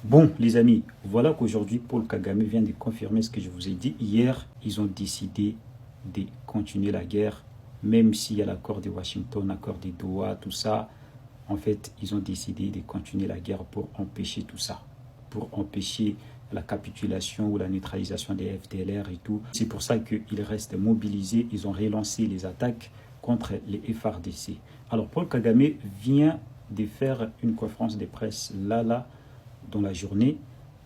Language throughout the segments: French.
Bon, les amis, voilà qu'aujourd'hui, Paul Kagame vient de confirmer ce que je vous ai dit. Hier, ils ont décidé de continuer la guerre, même s'il y a l'accord de Washington, l'accord de Doha, tout ça. En fait, ils ont décidé de continuer la guerre pour empêcher tout ça, pour empêcher la capitulation ou la neutralisation des FDLR et tout. C'est pour ça qu'ils restent mobilisés. Ils ont relancé les attaques contre les FARDC. Alors, Paul Kagame vient de faire une conférence de presse là, dans la journée.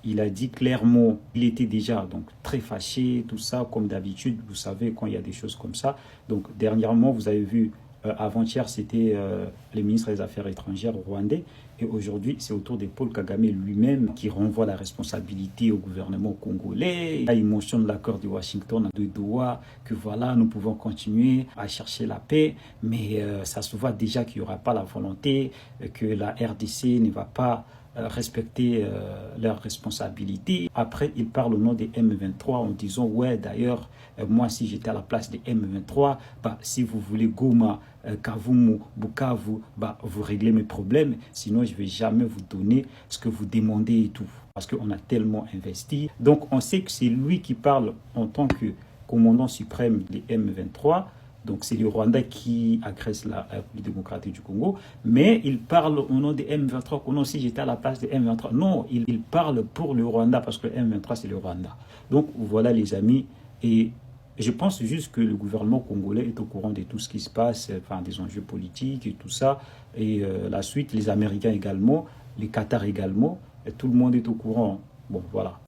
Il a dit clairement, il était déjà donc très fâché, tout ça, comme d'habitude, vous savez, quand il y a des choses comme ça. Donc, dernièrement, vous avez vu, avant-hier, c'était le ministre des Affaires étrangères rwandais. Et aujourd'hui, c'est au tour de Paul Kagame lui-même qui renvoie la responsabilité au gouvernement congolais. Là, il mentionne l'accord de Washington, de Doha, que voilà, nous pouvons continuer à chercher la paix. Mais ça se voit déjà qu'il n'y aura pas la volonté, que la RDC ne va pas respecter leurs responsabilités. Après, il parle au nom des M23 en disant, ouais, d'ailleurs, moi, si j'étais à la place des M23, bah, si vous voulez Goma, Kavumu, Bukavu, bah, vous réglez mes problèmes. Sinon, je ne vais jamais vous donner ce que vous demandez et tout. Parce qu'on a tellement investi. Donc, on sait que c'est lui qui parle en tant que commandant suprême des M23. Donc, c'est le Rwanda qui agresse la République démocratique du Congo. Mais il parle au nom des M23, au nom si j'étais à la place des M23. Non, il parle pour le Rwanda parce que le M23, c'est le Rwanda. Donc, voilà les amis. Et je pense juste que le gouvernement congolais est au courant de tout ce qui se passe, enfin, des enjeux politiques et tout ça. Et la suite, les Américains également, les Qatars également. Et tout le monde est au courant. Bon, voilà.